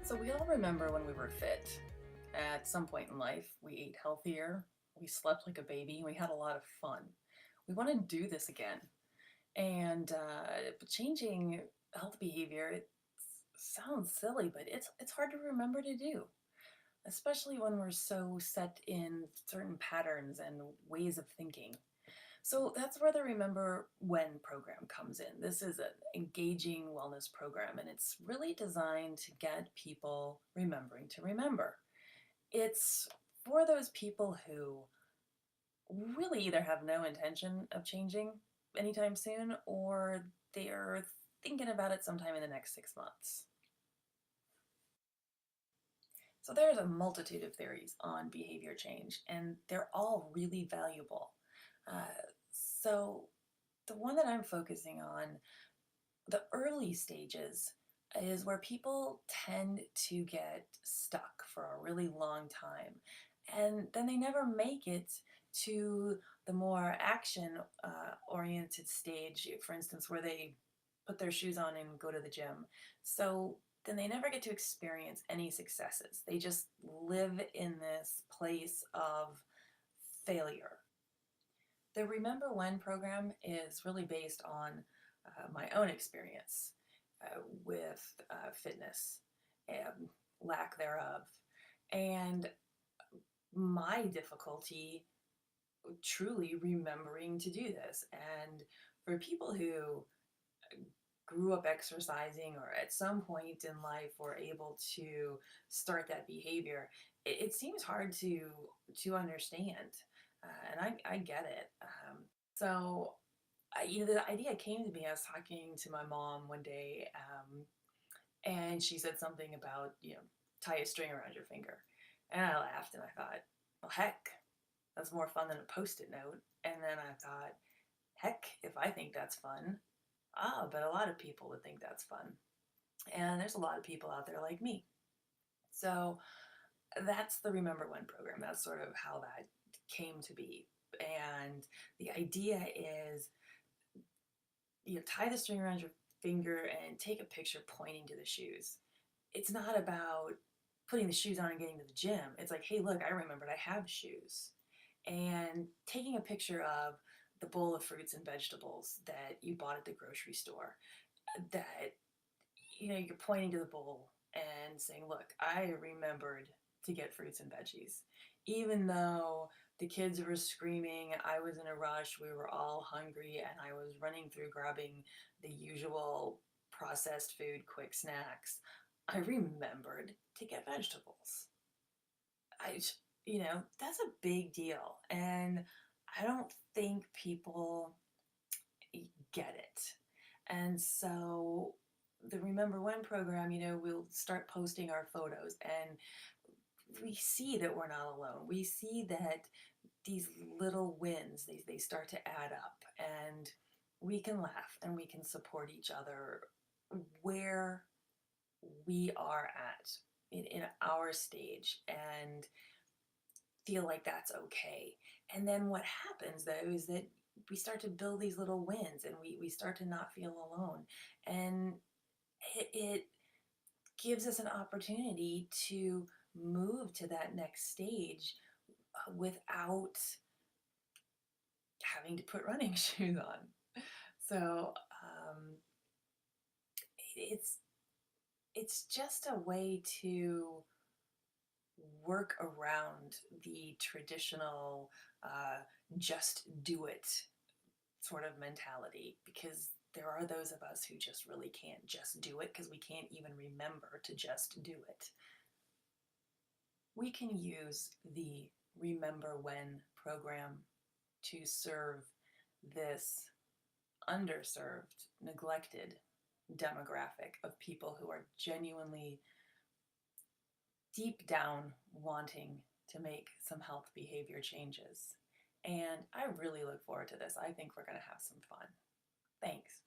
So we all remember when we were fit. At some point in life, we ate healthier, we slept like a baby, and we had a lot of fun. We want to do this again. And changing health behavior, it sounds silly, but it's hard to remember to do, especially when we're so set in certain patterns and ways of thinking. So that's where the Remember When program comes in. This is an engaging wellness program, and it's really designed to get people remembering to remember. It's for those people who really either have no intention of changing anytime soon or they're thinking about it sometime in the next 6 months. So there's a multitude of theories on behavior change, and they're all really valuable. Uh, so the one that I'm focusing on, the early stages, is where people tend to get stuck for a really long time. And then they never make it to the more action oriented stage, for instance, where they put their shoes on and go to the gym. So then they never get to experience any successes. They just live in this place of failure. The Remember When program is really based on my own experience with fitness and lack thereof. And my difficulty truly remembering to do this. And for people who grew up exercising or at some point in life were able to start that behavior, it seems hard to understand. And I get it. So the idea came to me. I was talking to my mom one day, and she said something about, tie a string around your finger. And I laughed and I thought, well, heck, that's more fun than a post-it note. And then I thought, heck, if I think that's fun, but a lot of people would think that's fun. And there's a lot of people out there like me. So that's the Remember When program. That's sort of how that came to be. And the idea is, tie the string around your finger and take a picture pointing to the shoes. It's not about putting the shoes on and getting to the gym. It's like, hey, look, I remembered I have shoes. And taking a picture of the bowl of fruits and vegetables that you bought at the grocery store, that, you're pointing to the bowl and saying, look, I remembered to get fruits and veggies. Even though the kids were screaming, I was in a rush, we were all hungry, and I was running through grabbing the usual processed food, quick snacks, I remembered to get vegetables. I, that's a big deal. And I don't think people get it. And so the Remember When program, we'll start posting our photos and we see that we're not alone. We see that these little wins, they start to add up and we can laugh and we can support each other where we are at in our stage and feel like that's okay. And then what happens though is that we start to build these little wins and we start to not feel alone. And it gives us an opportunity to move to that next stage without having to put running shoes on. So it's it's just a way to work around the traditional just do it sort of mentality, because there are those of us who just really can't just do it because we can't even remember to just do it. We can use the Remember When program to serve this underserved, neglected demographic of people who are genuinely deep down wanting to make some health behavior changes. And I really look forward to this. I think we're going to have some fun. Thanks.